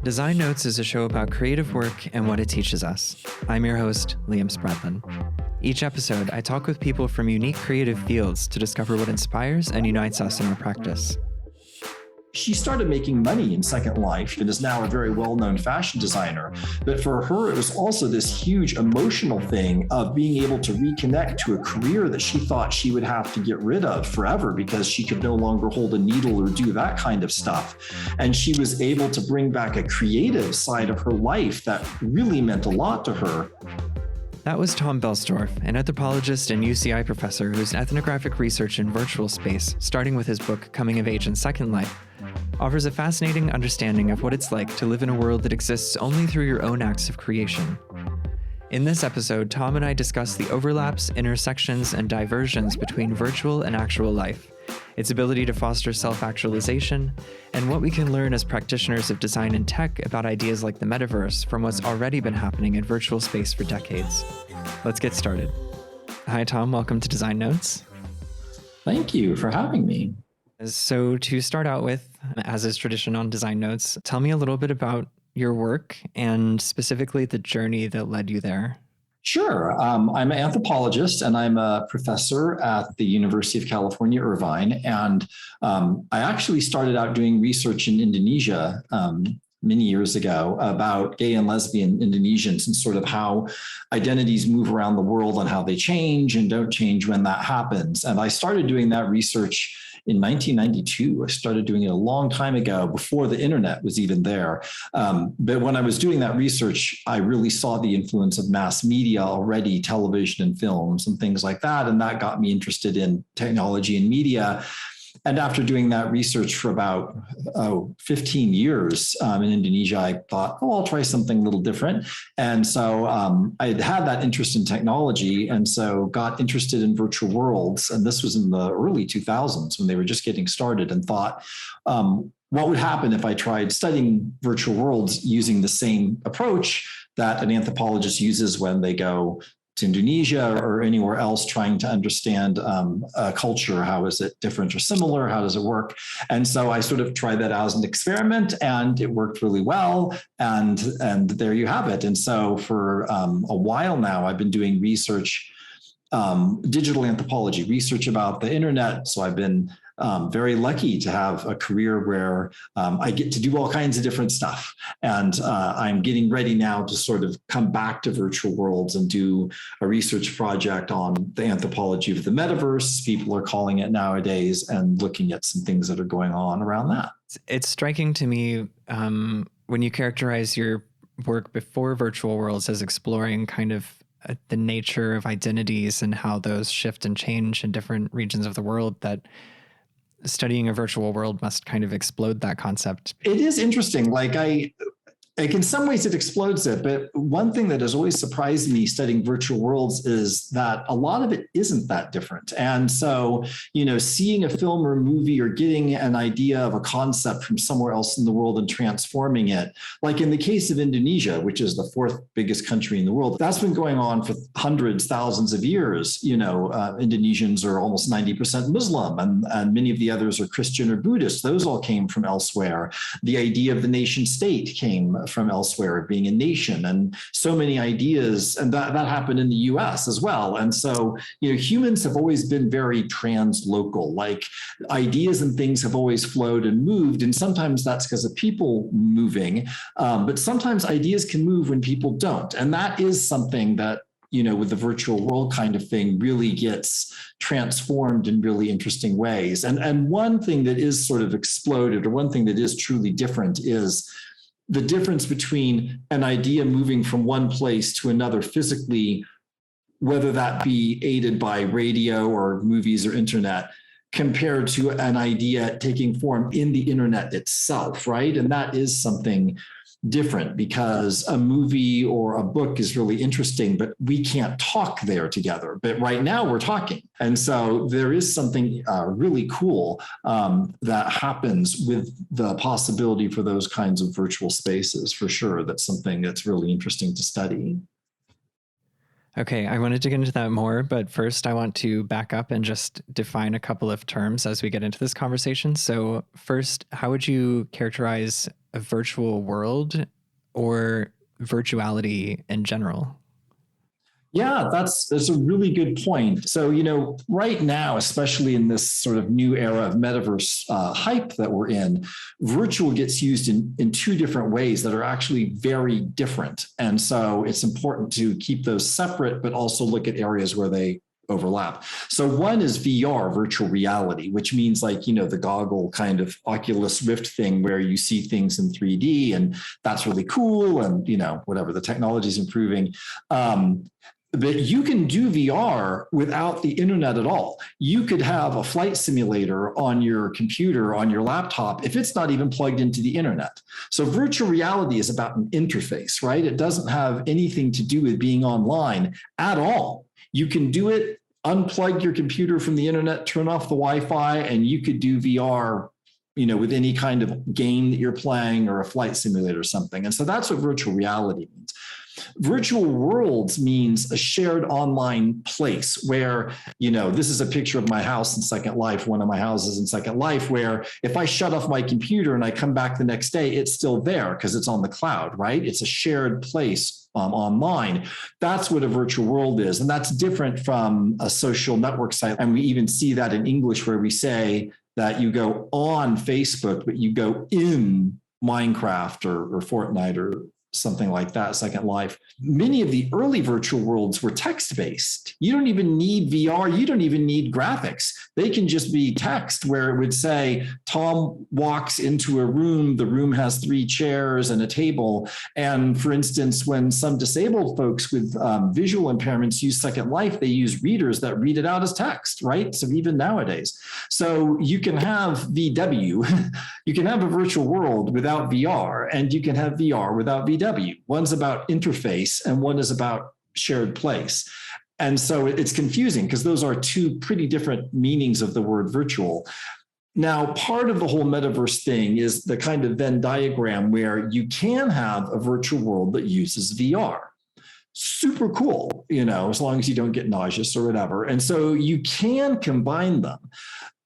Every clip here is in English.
Design Notes is a show about creative work and what it teaches us. I'm your host, Liam Spradlin. Each episode, I talk with people from unique creative fields to discover what inspires and unites us in our practice. She started making money in Second Life and is now a very well-known fashion designer. But for her, it was also this huge emotional thing of being able to reconnect to a career that she thought she would have to get rid of forever because she could no longer hold a needle or do that kind of stuff. And she was able to bring back a creative side of her life that really meant a lot to her. That was Tom Boellstorff, an anthropologist and UCI professor whose ethnographic research in virtual space, starting with his book Coming of Age in Second Life, offers a fascinating understanding of what it's like to live in a world that exists only through your own acts of creation. In this episode, Tom and I discuss the overlaps, intersections, and diversions between virtual and actual life, its ability to foster self-actualization, and what we can learn as practitioners of design and tech about ideas like the metaverse from what's already been happening in virtual space for decades. Let's get started. Hi, Tom. Welcome to Design Notes. Thank you for having me. So to start out with, as is tradition on Design Notes, tell me a little bit about your work and specifically the journey that led you there. Sure. I'm an anthropologist and I'm a professor at the University of California, Irvine. And I actually started out doing research in Indonesia many years ago about gay and lesbian Indonesians and sort of how identities move around the world and how they change and don't change when that happens. And I started doing that research in 1992. I started doing it a long time ago before the internet was even there. But when I was doing that research, I really saw the influence of mass media already, television and films and things like that. And that got me interested in technology and media. And after doing that research for about 15 years in Indonesia, I thought, I'll try something a little different. And so I had that interest in technology and so got interested in virtual worlds. And this was in the early 2000s when they were just getting started and thought, what would happen if I tried studying virtual worlds using the same approach that an anthropologist uses when they go to Indonesia or anywhere else trying to understand a culture. How is it different or similar? How does it work? And so I sort of tried that out as an experiment and it worked really well. And there you have it. And so for a while now, I've been doing research, digital anthropology, research about the internet. So I've been very lucky to have a career where I get to do all kinds of different stuff. And I'm getting ready now to sort of come back to virtual worlds and do a research project on the anthropology of the metaverse, people are calling it nowadays, and looking at some things that are going on around that. It's striking to me when you characterize your work before virtual worlds as exploring kind of the nature of identities and how those shift and change in different regions of the world, that studying a virtual world must kind of explode that concept. It is interesting. In some ways it explodes it, but one thing that has always surprised me studying virtual worlds is that a lot of it isn't that different. And so, seeing a film or a movie or getting an idea of a concept from somewhere else in the world and transforming it, like in the case of Indonesia, which is the fourth biggest country in the world, that's been going on for hundreds, thousands of years. Indonesians are almost 90% Muslim and many of the others are Christian or Buddhist. Those all came from elsewhere. The idea of the nation state came from elsewhere, being a nation, and so many ideas, and that happened in the US as well. And so, humans have always been very translocal, like ideas and things have always flowed and moved. And sometimes that's because of people moving, but sometimes ideas can move when people don't. And that is something that, with the virtual world kind of thing really gets transformed in really interesting ways. And one thing that is sort of exploded, or one thing that is truly different, is the difference between an idea moving from one place to another physically, whether that be aided by radio or movies or internet, compared to an idea taking form in the internet itself, right? And that is something different because a movie or a book is really interesting, but we can't talk there together. But right now we're talking. And so there is something really cool that happens with the possibility for those kinds of virtual spaces, for sure. That's something that's really interesting to study. Okay, I wanted to get into that more, but first I want to back up and just define a couple of terms as we get into this conversation. So first, how would you characterize a virtual world or virtuality in general? Yeah, that's a really good point. So, right now, especially in this sort of new era of metaverse hype that we're in, virtual gets used in two different ways that are actually very different. And so it's important to keep those separate, but also look at areas where they overlap. So one is VR, virtual reality, which means the goggle kind of Oculus Rift thing where you see things in 3D, and that's really cool. And, whatever, the technology is improving. But you can do VR without the internet at all. You could have a flight simulator on your computer, on your laptop, if it's not even plugged into the internet. So virtual reality is about an interface, right? It doesn't have anything to do with being online at all. You can do it, unplug your computer from the internet, turn off the Wi-Fi, and you could do VR with any kind of game that you're playing or a flight simulator or something. And so that's what virtual reality means. Virtual worlds means a shared online place where, this is a picture of my house in Second Life, one of my houses in Second Life, where if I shut off my computer and I come back the next day, it's still there because it's on the cloud, right? It's a shared place online. That's what a virtual world is. And that's different from a social network site. And we even see that in English where we say that you go on Facebook, but you go in Minecraft or Fortnite or something like that, Second Life. Many of the early virtual worlds were text-based. You don't even need VR. You don't even need graphics. They can just be text where it would say, Tom walks into a room. The room has 3 chairs and a table. And for instance, when some disabled folks with visual impairments use Second Life, they use readers that read it out as text, right? So even nowadays. So you can have VW, you can have a virtual world without VR, and you can have VR without VW. One's about interface and one is about shared place. And so it's confusing because those are two pretty different meanings of the word virtual. Now, part of the whole metaverse thing is the kind of Venn diagram where you can have a virtual world that uses VR. Super cool, as long as you don't get nauseous or whatever. And so you can combine them,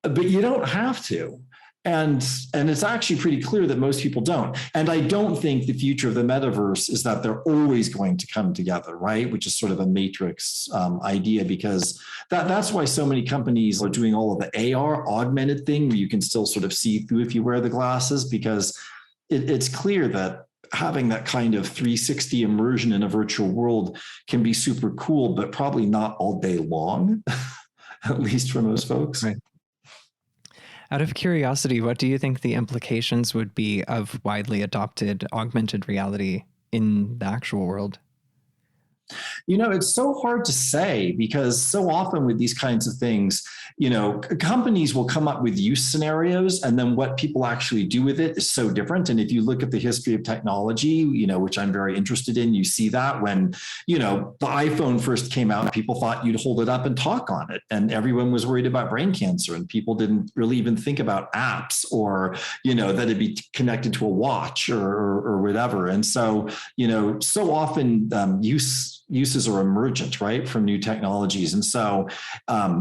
but you don't have to. And it's actually pretty clear that most people don't. And I don't think the future of the metaverse is that they're always going to come together, right? Which is sort of a matrix idea, because that's why so many companies are doing all of the AR augmented thing where you can still sort of see through if you wear the glasses, because it's clear that having that kind of 360 immersion in a virtual world can be super cool, but probably not all day long, at least for most folks. Right. Out of curiosity, what do you think the implications would be of widely adopted augmented reality in the actual world? It's so hard to say because so often with these kinds of things, companies will come up with use scenarios, and then what people actually do with it is so different. And if you look at the history of technology, which I'm very interested in, you see that when, the iPhone first came out, people thought you'd hold it up and talk on it. And everyone was worried about brain cancer, and people didn't really even think about apps or, that it'd be connected to a watch or whatever. And so, so often uses are emergent, right, from new technologies. And so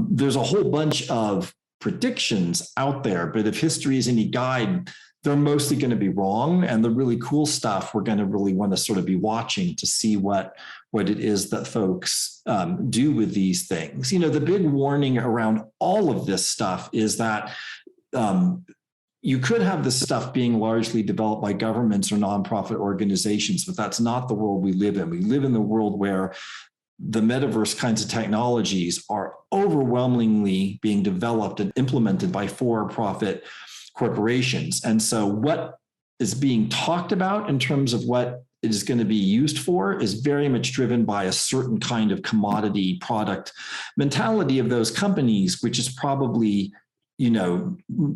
there's a whole bunch of predictions out there, but if history is any guide, they're mostly going to be wrong. And the really cool stuff, we're going to really want to sort of be watching to see what it is that folks do with these things. The big warning around all of this stuff is that you could have this stuff being largely developed by governments or nonprofit organizations, but that's not the world we live in. We live in the world where the metaverse kinds of technologies are overwhelmingly being developed and implemented by for-profit corporations. And so what is being talked about in terms of what it is going to be used for is very much driven by a certain kind of commodity product mentality of those companies, which is probably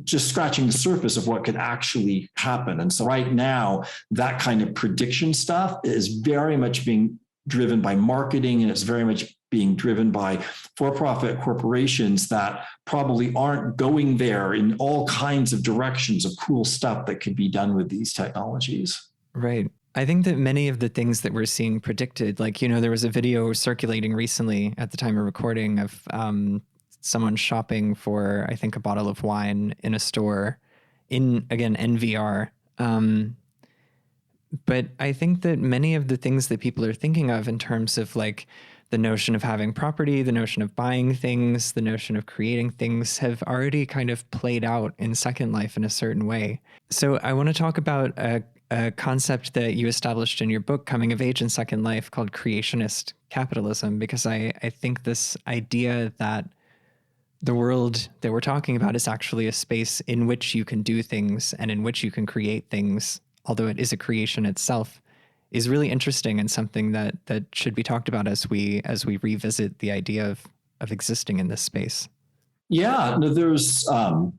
just scratching the surface of what could actually happen. And so right now, that kind of prediction stuff is very much being driven by marketing, and it's very much being driven by for-profit corporations that probably aren't going there in all kinds of directions of cool stuff that could be done with these technologies. Right. I think that many of the things that we're seeing predicted, like, there was a video circulating recently at the time of recording of someone shopping for, I think, a bottle of wine in a store in, again, NVR. But I think that many of the things that people are thinking of in terms of like the notion of having property, the notion of buying things, the notion of creating things have already kind of played out in Second Life in a certain way. So I want to talk about a concept that you established in your book, Coming of Age in Second Life, called creationist capitalism, because I think this idea that the world that we're talking about is actually a space in which you can do things and in which you can create things, although it is a creation itself, is really interesting and something that should be talked about as we revisit the idea of existing in this space. Yeah, no, there's so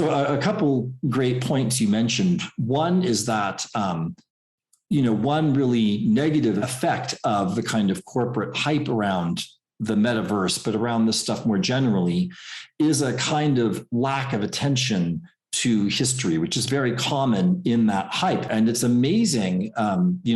a couple great points you mentioned. One is that one really negative effect of the kind of corporate hype around the metaverse, but around this stuff more generally, is a kind of lack of attention to history, which is very common in that hype. And it's amazing,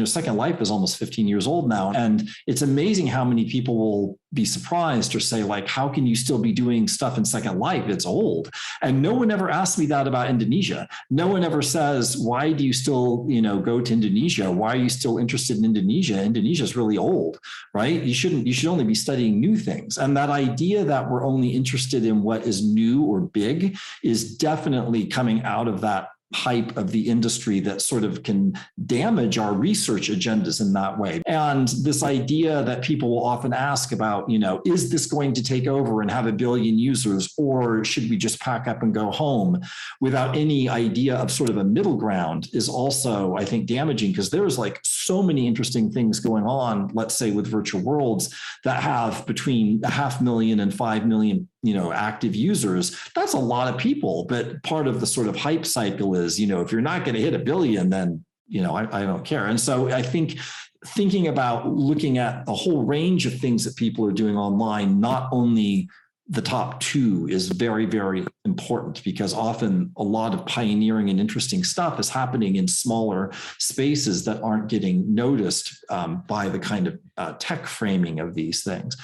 Second Life is almost 15 years old now. And it's amazing how many people will be surprised or say, like, how can you still be doing stuff in Second Life? It's old. And no one ever asked me that about Indonesia. No one ever says, why do you still, go to Indonesia? Why are you still interested in Indonesia? Indonesia is really old, right? You should only be studying new things. And that idea that we're only interested in what is new or big is definitely coming out of that hype of the industry that sort of can damage our research agendas in that way. And this idea that people will often ask about, is this going to take over and have 1 billion users, or should we just pack up and go home, without any idea of sort of a middle ground, is also, I think, damaging, because there's like so many interesting things going on, let's say with virtual worlds, that have between 500,000 and 5 million active users. That's a lot of people. But part of the sort of hype cycle is, if you're not going to hit 1 billion, then, I don't care. And so I think thinking about looking at the whole range of things that people are doing online, not only the top 2, is very, very important, because often a lot of pioneering and interesting stuff is happening in smaller spaces that aren't getting noticed by the kind of tech framing of these things.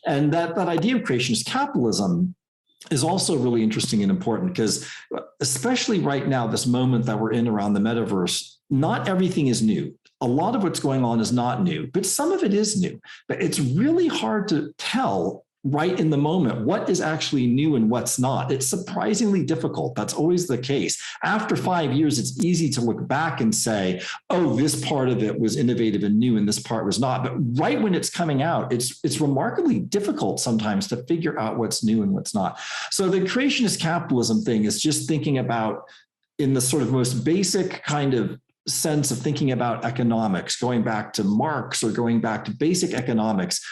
And that idea of creationist capitalism is also really interesting and important, because especially right now, this moment that we're in around the metaverse, not everything is new. A lot of what's going on is not new, but some of it is new. But it's really hard to tell right in the moment what is actually new and what's not. It's surprisingly difficult. That's always the case. After 5 years, it's easy to look back and say, oh, this part of it was innovative and new and this part was not. But right when it's coming out, it's remarkably difficult sometimes to figure out what's new and what's not. So the creationist capitalism thing is just thinking about, in the sort of most basic kind of sense of thinking about economics, going back to Marx or going back to basic economics,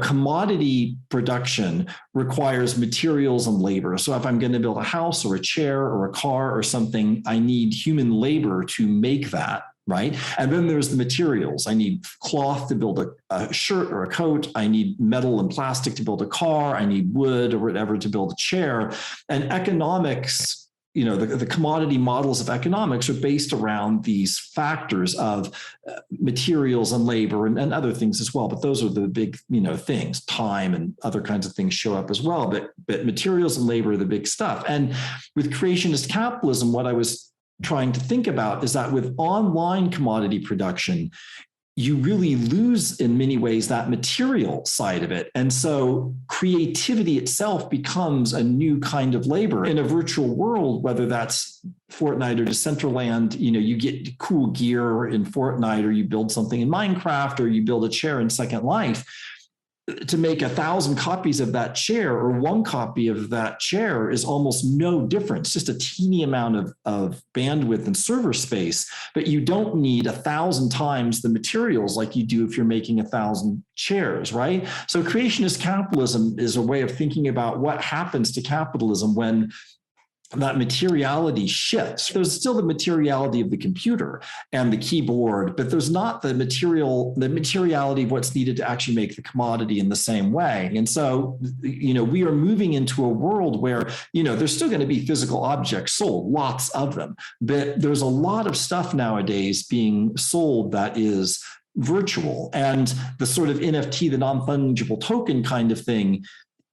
commodity production requires materials and labor. So if I'm going to build a house or a chair or a car or something, I need human labor to make that. Right. And then there's the materials. I need cloth to build a shirt or a coat. I need metal and plastic to build a car. I need wood or whatever to build a chair. And economics, the commodity models of economics are based around these factors of materials and labor and other things as well. But those are the big, things. Time and other kinds of things show up as well. But materials and labor are the big stuff. And with creationist capitalism, what I was trying to think about is that with online commodity production, you really lose in many ways that material side of it. And so creativity itself becomes a new kind of labor. In a virtual world, whether that's Fortnite or Decentraland, you get cool gear in Fortnite, or you build something in Minecraft, or you build a chair in Second Life. To make 1,000 copies of that chair or 1 copy of that chair is almost no difference, just a teeny amount of bandwidth and server space, but you don't need 1,000 times the materials like you do if you're making 1,000 chairs, right? So creationist capitalism is a way of thinking about what happens to capitalism when that materiality shifts. There's still the materiality of the computer and the keyboard, but there's not the materiality of what's needed to actually make the commodity in the same way. And so, we are moving into a world where, there's still going to be physical objects sold, lots of them, but there's a lot of stuff nowadays being sold that is virtual. And the sort of NFT, the non-fungible token kind of thing,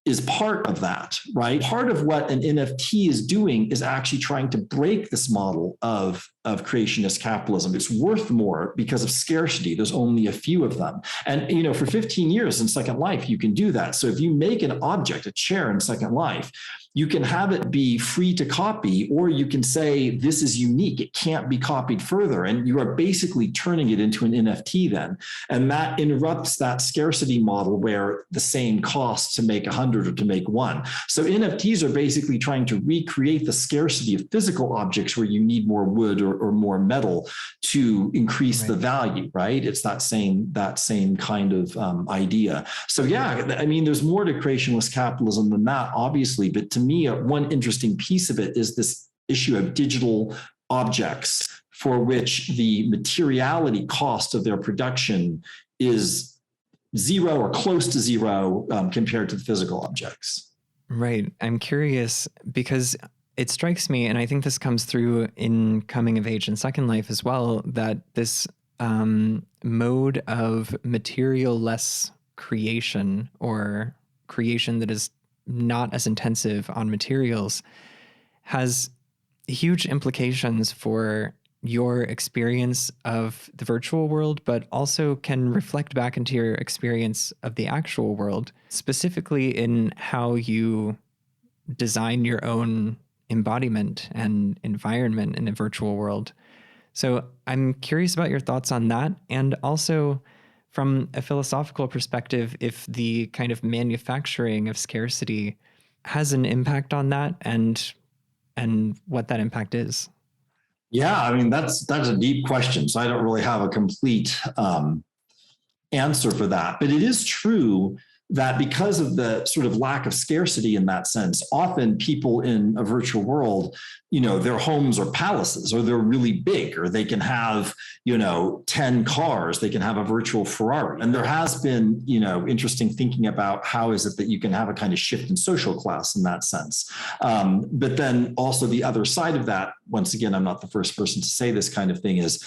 is part of that, right? Part of what an NFT is doing is actually trying to break this model of creationist capitalism. It's worth more because of scarcity. There's only a few of them. And, for 15 years in Second Life, you can do that. So if you make an object, a chair in Second Life, you can have it be free to copy, or you can say, this is unique. It can't be copied further. And you are basically turning it into an NFT then. And that interrupts that scarcity model where the same cost to make 100 or to make one. So NFTs are basically trying to recreate the scarcity of physical objects where you need more wood or more metal to increase the value, right? It's that same kind of idea. So yeah, there's more to creationist capitalism than that, obviously. But to me, one interesting piece of it is this issue of digital objects for which the materiality cost of their production is zero or close to zero compared to the physical objects. Right. I'm curious because it strikes me, and I think this comes through in Coming of Age and Second Life as well, that this mode of material-less creation, or creation that is not as intensive on materials, has huge implications for your experience of the virtual world, but also can reflect back into your experience of the actual world, specifically in how you design your own embodiment and environment in a virtual world. So I'm curious about your thoughts on that, and also from a philosophical perspective, if the kind of manufacturing of scarcity has an impact on that, and what that impact is. Yeah, that's a deep question. So I don't really have a complete answer for that. But it is true that because of the sort of lack of scarcity in that sense, often people in a virtual world, their homes are palaces, or they're really big, or they can have, 10 cars, they can have a virtual Ferrari. And there has been, interesting thinking about how is it that you can have a kind of shift in social class in that sense. But then also the other side of that, once again, I'm not the first person to say this kind of thing, is,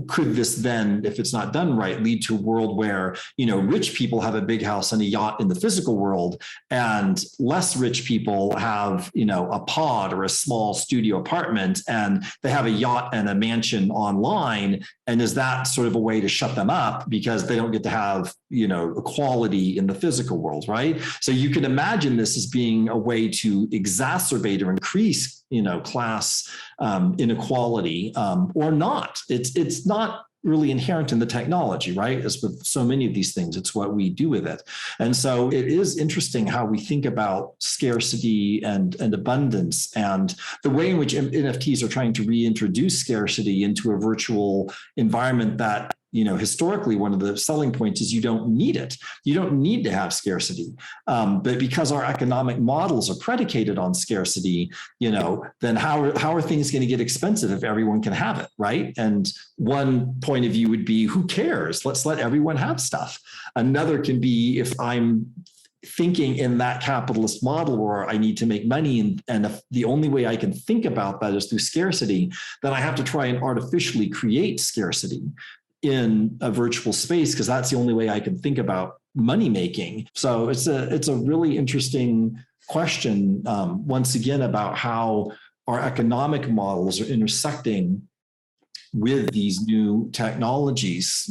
could this then, if it's not done right, lead to a world where, rich people have a big house and a yacht in the physical world, and less rich people have, a pod or a small studio apartment, and they have a yacht and a mansion online. And is that sort of a way to shut them up because they don't get to have, equality in the physical world, right? So you can imagine this as being a way to exacerbate or increase, class inequality, or not. It's not really inherent in the technology, right? As with so many of these things, it's what we do with it. And so it is interesting how we think about scarcity and abundance, and the way in which NFTs are trying to reintroduce scarcity into a virtual environment that, historically, one of the selling points is you don't need it. You don't need to have scarcity. But because our economic models are predicated on scarcity, then how are things going to get expensive if everyone can have it, right? And one point of view would be, who cares? Let's let everyone have stuff. Another can be, if I'm thinking in that capitalist model where I need to make money, and if the only way I can think about that is through scarcity, then I have to try and artificially create scarcity in a virtual space, because that's the only way I can think about money making. So it's a really interesting question, once again, about how our economic models are intersecting with these new technologies,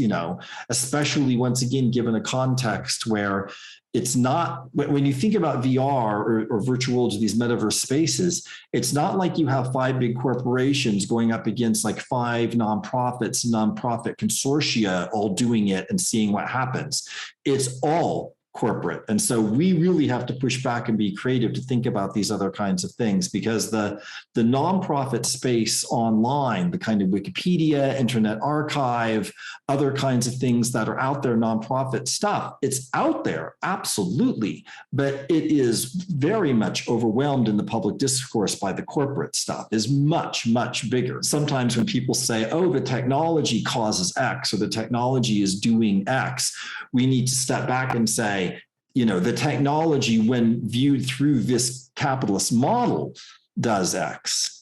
especially once again, given a context where it's not, when you think about VR or virtual worlds, these metaverse spaces, it's not like you have 5 big corporations going up against like 5 nonprofit consortia all doing it and seeing what happens. It's all corporate. And so we really have to push back and be creative to think about these other kinds of things, because the nonprofit space online, the kind of Wikipedia, Internet Archive, other kinds of things that are out there, nonprofit stuff, it's out there, absolutely. But it is very much overwhelmed in the public discourse by the corporate stuff, is much, much bigger. Sometimes when people say, oh, the technology causes X or the technology is doing X, we need to step back and say, the technology, when viewed through this capitalist model, does X.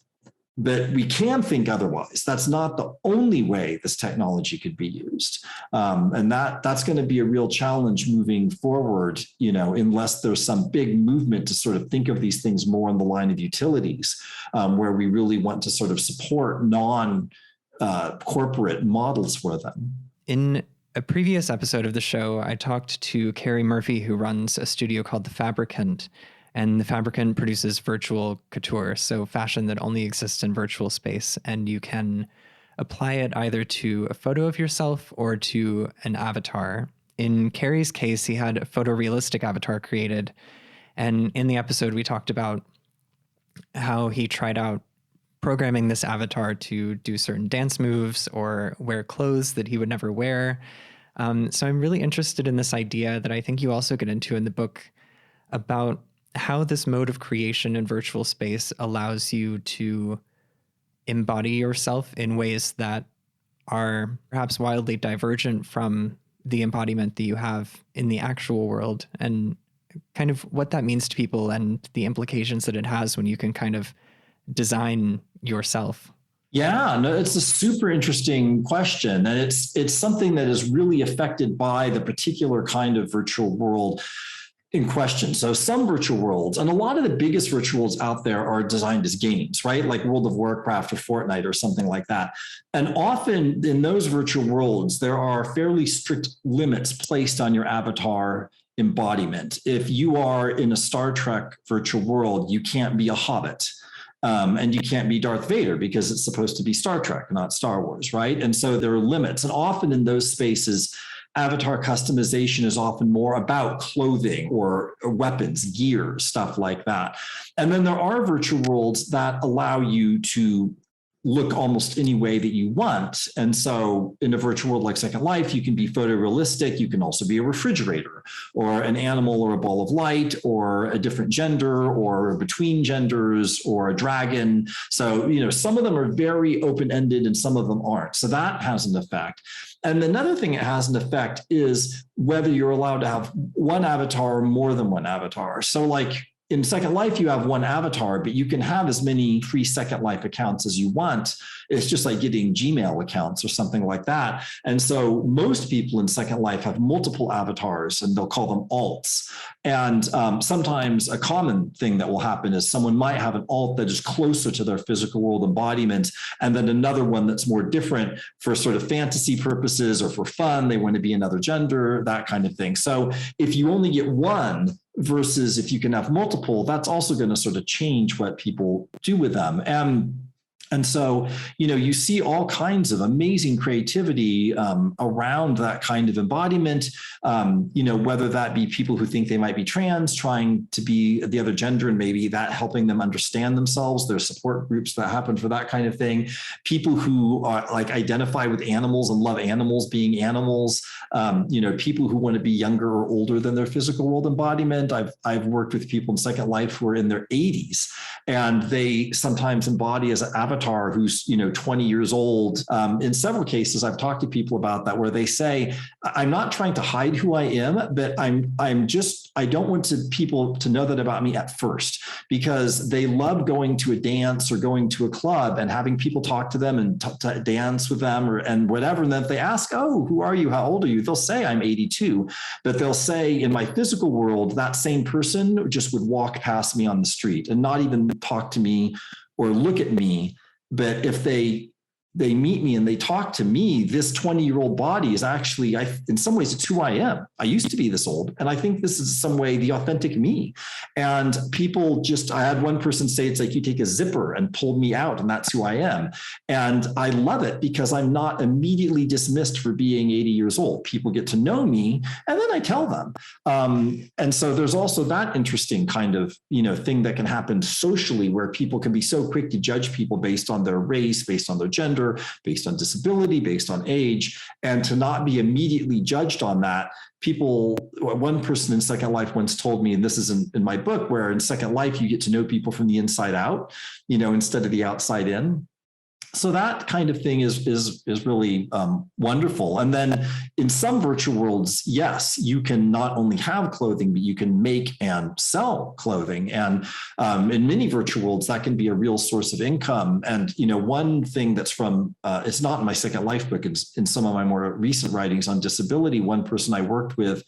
But we can think otherwise. That's not the only way this technology could be used. And that's going to be a real challenge moving forward, unless there's some big movement to sort of think of these things more in the line of utilities, where we really want to sort of support non-corporate models for them. In a previous episode of the show, I talked to Carrie Murphy, who runs a studio called The Fabricant. And The Fabricant produces virtual couture, so fashion that only exists in virtual space. And you can apply it either to a photo of yourself or to an avatar. In Carrie's case, he had a photorealistic avatar created. And in the episode, we talked about how he tried out programming this avatar to do certain dance moves or wear clothes that he would never wear. So I'm really interested in this idea that I think you also get into in the book about how this mode of creation in virtual space allows you to embody yourself in ways that are perhaps wildly divergent from the embodiment that you have in the actual world, and kind of what that means to people and the implications that it has when you can kind of design yourself. Yeah, no, it's a super interesting question. And it's something that is really affected by the particular kind of virtual world in question. So some virtual worlds, and a lot of the biggest virtual worlds out there are designed as games, right? Like World of Warcraft or Fortnite or something like that. And often in those virtual worlds, there are fairly strict limits placed on your avatar embodiment. If you are in a Star Trek virtual world, you can't be a hobbit. And you can't be Darth Vader because it's supposed to be Star Trek, not Star Wars, right? And so there are limits. And often in those spaces, avatar customization is often more about clothing or weapons, gear, stuff like that. And then there are virtual worlds that allow you to look almost any way that you want. And so in a virtual world like Second Life, you can be photorealistic. You can also be a refrigerator or an animal or a ball of light or a different gender or between genders or a dragon. So, some of them are very open-ended and some of them aren't. So that has an effect. And another thing it has an effect is whether you're allowed to have one avatar or more than one avatar. So like in Second Life, you have one avatar, but you can have as many free Second Life accounts as you want. It's just like getting Gmail accounts or something like that. And so most people in Second Life have multiple avatars, and they'll call them alts. And sometimes a common thing that will happen is someone might have an alt that is closer to their physical world embodiment, and then another one that's more different for sort of fantasy purposes or for fun. They want to be another gender, that kind of thing. So if you only get one, versus if you can have multiple, that's also going to sort of change what people do with them. And so, you see all kinds of amazing creativity around that kind of embodiment, whether that be people who think they might be trans, trying to be the other gender, and maybe that helping them understand themselves. There's support groups that happen for that kind of thing. People who are like identify with animals and love animals being animals, people who want to be younger or older than their physical world embodiment. I've worked with people in Second Life who are in their 80s, and they sometimes embody as an avatar who's 20 years old. In several cases, I've talked to people about that, where they say, I'm not trying to hide who I am, but I don't want people to know that about me at first, because they love going to a dance or going to a club and having people talk to them and to dance with them and whatever. And then if they ask, oh, who are you? How old are you? They'll say, I'm 82. But they'll say, in my physical world, that same person just would walk past me on the street and not even talk to me or look at me. But if they meet me and they talk to me, this 20-year-old body is actually, in some ways, it's who I am. I used to be this old, and I think this is some way the authentic me. And people I had one person say, it's like you take a zipper and pull me out, and that's who I am. And I love it because I'm not immediately dismissed for being 80 years old. People get to know me, and then I tell them. And so there's also that interesting kind of, thing that can happen socially, where people can be so quick to judge people based on their race, based on their gender, gender, based on disability, based on age, and to not be immediately judged on that. One person in Second Life once told me, and this is in my book, where in Second Life, you get to know people from the inside out, instead of the outside in. So that kind of thing is really wonderful. And then in some virtual worlds, yes, you can not only have clothing, but you can make and sell clothing. And in many virtual worlds, that can be a real source of income. And one thing that's it's not in my Second Life book, it's in some of my more recent writings on disability. One person I worked with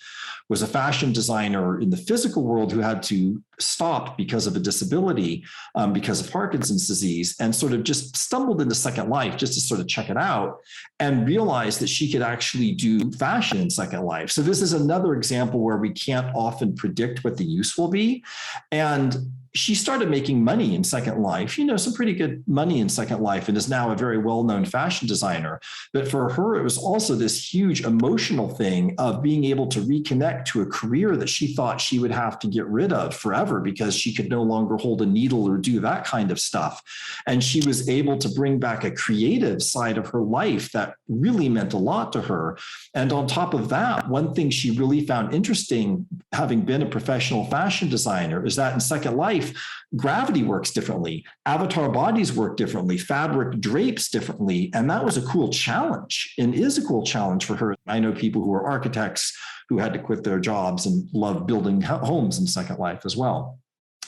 was a fashion designer in the physical world who had to stop because of a disability, because of Parkinson's disease, and sort of just stumbled into Second Life just to sort of check it out and realized that she could actually do fashion in Second Life. So this is another example where we can't often predict what the use will be. And she started making money in Second Life, some pretty good money in Second Life, and is now a very well-known fashion designer. But for her, it was also this huge emotional thing of being able to reconnect to a career that she thought she would have to get rid of forever because she could no longer hold a needle or do that kind of stuff. And she was able to bring back a creative side of her life that really meant a lot to her. And on top of that, one thing she really found interesting, having been a professional fashion designer, is that in Second Life, gravity works differently, avatar bodies work differently, fabric drapes differently. And that was a cool challenge, and is a cool challenge for her. I know people who are architects who had to quit their jobs and love building homes in Second Life as well.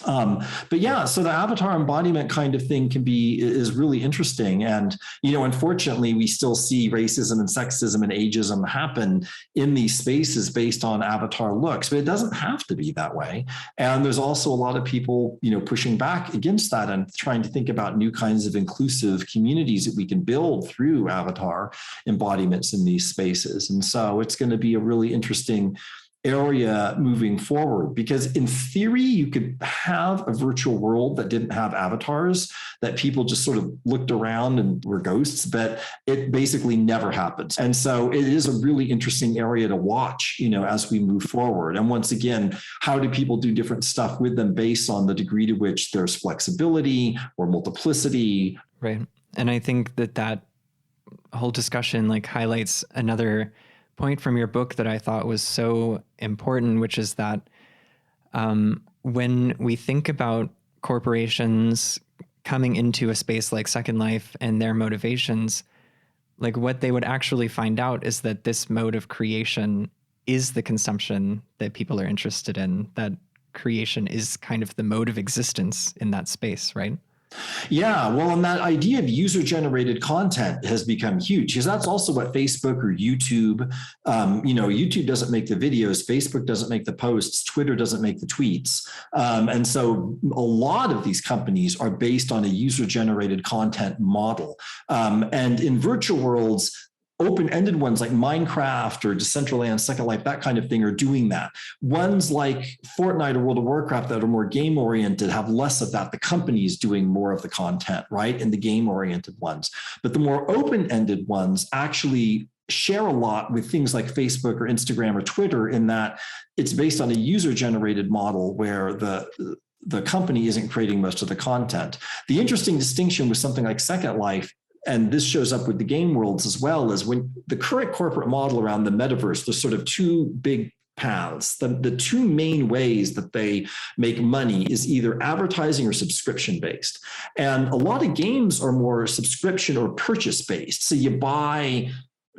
But yeah, so the avatar embodiment kind of thing is really interesting. And, unfortunately, we still see racism and sexism and ageism happen in these spaces based on avatar looks, but it doesn't have to be that way. And there's also a lot of people, pushing back against that and trying to think about new kinds of inclusive communities that we can build through avatar embodiments in these spaces. And so it's going to be a really interesting area moving forward, because in theory, you could have a virtual world that didn't have avatars, that people just sort of looked around and were ghosts, but it basically never happens. And so it is a really interesting area to watch, as we move forward. And once again, how do people do different stuff with them based on the degree to which there's flexibility or multiplicity? Right. And I think that whole discussion highlights another point from your book that I thought was so important, which is that when we think about corporations coming into a space like Second Life and their motivations, what they would actually find out is that this mode of creation is the consumption that people are interested in, that creation is kind of the mode of existence in that space, right? Yeah, well, and that idea of user-generated content has become huge, because that's also what Facebook or YouTube, YouTube doesn't make the videos, Facebook doesn't make the posts, Twitter doesn't make the tweets. And so a lot of these companies are based on a user-generated content model. And in virtual worlds, open-ended ones like Minecraft or Decentraland, Second Life, that kind of thing are doing that. Ones like Fortnite or World of Warcraft that are more game-oriented have less of that. The company's doing more of the content, right? And the game-oriented ones. But the more open-ended ones actually share a lot with things like Facebook or Instagram or Twitter, in that it's based on a user-generated model where the company isn't creating most of the content. The interesting distinction with something like Second Life, and this shows up with the game worlds as well, is when the current corporate model around the metaverse, there's sort of two big paths. The two main ways that they make money is either advertising or subscription based. And a lot of games are more subscription or purchase based. So you buy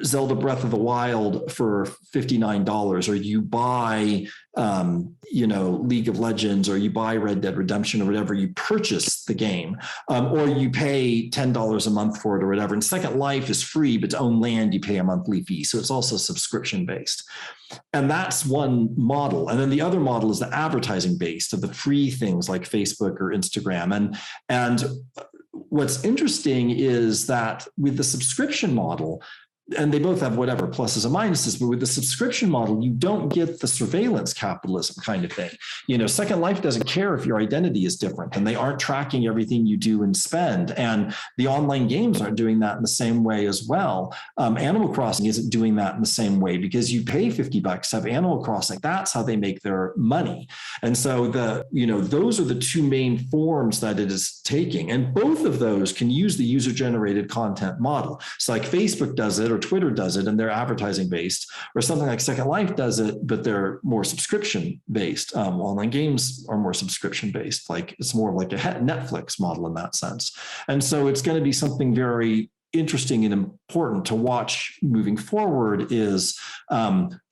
Zelda Breath of the Wild for $59, or you buy, League of Legends, or you buy Red Dead Redemption or whatever, you purchase the game, or you pay $10 a month for it or whatever. And Second Life is free, but to own land, you pay a monthly fee. So it's also subscription based. And that's one model. And then the other model is the advertising based, of the free things like Facebook or Instagram. And what's interesting is that with the subscription model, and they both have whatever pluses and minuses, but with the subscription model, you don't get the surveillance capitalism kind of thing. Second Life doesn't care if your identity is different, and they aren't tracking everything you do and spend. And the online games aren't doing that in the same way as well. Animal Crossing isn't doing that in the same way, because you pay $50 to have Animal Crossing. That's how they make their money. And so those are the two main forms that it is taking. And both of those can use the user-generated content model. So like Facebook does it, or Twitter does it, and they're advertising based, or something like Second Life does it, but they're more subscription based. Online games are more subscription based. Like it's more like a Netflix model in that sense. And so it's going to be something very interesting and important to watch moving forward is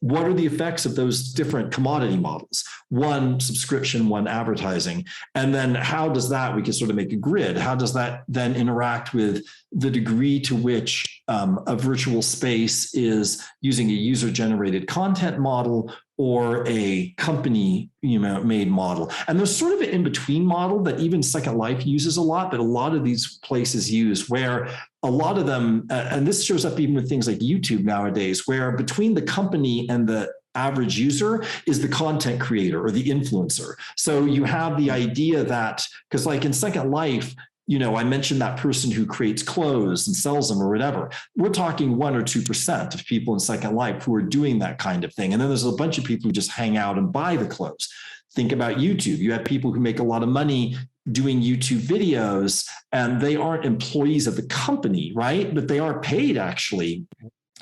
what are the effects of those different commodity models, one subscription, one advertising, and then how does that, we can sort of make a grid, how does that then interact with the degree to which a virtual space is using a user-generated content model or a company made model. And there's sort of an in-between model that even Second Life uses a lot, but a lot of these places use, where a lot of them, and this shows up even with things like YouTube nowadays, where between the company and the average user is the content creator or the influencer. So you have the idea that, because like in Second Life, I mentioned that person who creates clothes and sells them or whatever. We're talking 1 or 2% of people in Second Life who are doing that kind of thing. And then there's a bunch of people who just hang out and buy the clothes. Think about YouTube. You have people who make a lot of money doing YouTube videos, and they aren't employees of the company, right? But they are paid actually.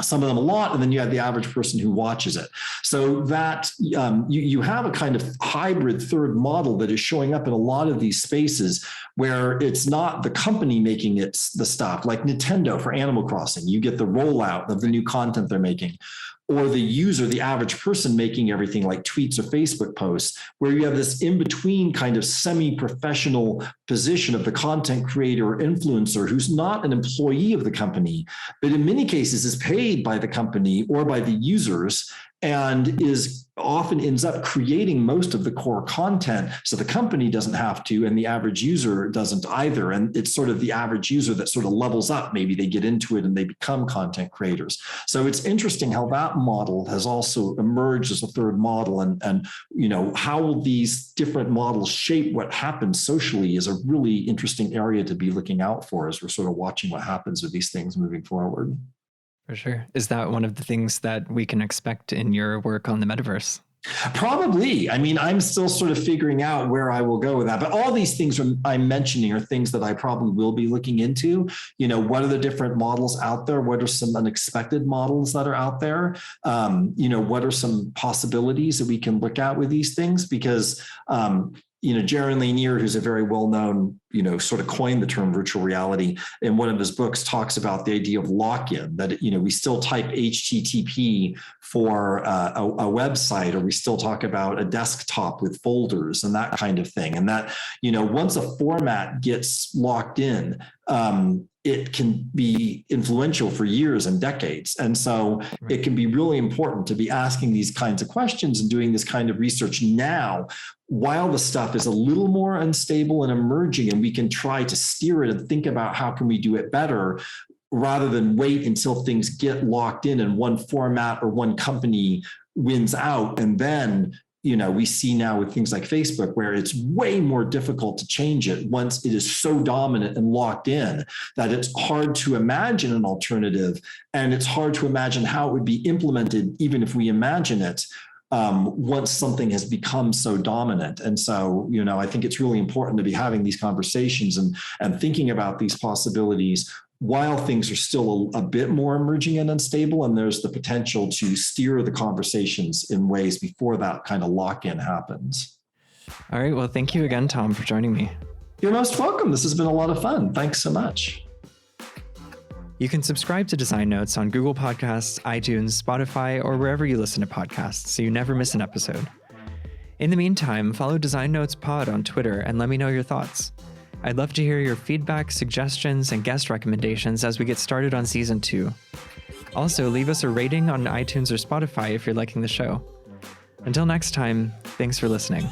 Some of them a lot, and then you have the average person who watches it. So that you have a kind of hybrid third model that is showing up in a lot of these spaces where it's not the company making it the stuff, like Nintendo for Animal Crossing. You get the rollout of the new content they're making, or the user, the average person making everything like tweets or Facebook posts, where you have this in-between kind of semi-professional position of the content creator or influencer who's not an employee of the company, but in many cases is paid by the company or by the users, and often ends up creating most of the core content. So the company doesn't have to, and the average user doesn't either. And it's sort of the average user that sort of levels up. Maybe they get into it and they become content creators. So it's interesting how that model has also emerged as a third model. And how will these different models shape what happens socially is a really interesting area to be looking out for as we're sort of watching what happens with these things moving forward. For sure. Is that one of the things that we can expect in your work on the metaverse? Probably. I mean, I'm still sort of figuring out where I will go with that. But all these things I'm mentioning are things that I probably will be looking into. What are the different models out there? What are some unexpected models that are out there? What are some possibilities that we can look at with these things? Because Jaron Lanier, who's a very well-known, sort of coined the term virtual reality, in one of his books talks about the idea of lock-in, that, we still type HTTP for a website, or we still talk about a desktop with folders and that kind of thing. And that, once a format gets locked in, it can be influential for years and decades. And so it can be really important to be asking these kinds of questions and doing this kind of research now, while the stuff is a little more unstable and emerging, and we can try to steer it and think about how can we do it better, rather than wait until things get locked in and one format or one company wins out. And then we see now with things like Facebook, where it's way more difficult to change it once it is so dominant and locked in that it's hard to imagine an alternative, and it's hard to imagine how it would be implemented, even if we imagine it, once something has become so dominant. And so, I think it's really important to be having these conversations and thinking about these possibilities while things are still a bit more emerging and unstable, and there's the potential to steer the conversations in ways before that kind of lock-in happens. All right. Well, thank you again, Tom, for joining me. You're most welcome. This has been a lot of fun. Thanks so much. You can subscribe to Design Notes on Google Podcasts, iTunes, Spotify, or wherever you listen to podcasts so you never miss an episode. In the meantime, follow Design Notes Pod on Twitter and let me know your thoughts. I'd love to hear your feedback, suggestions, and guest recommendations as we get started on Season 2. Also, leave us a rating on iTunes or Spotify if you're liking the show. Until next time, thanks for listening.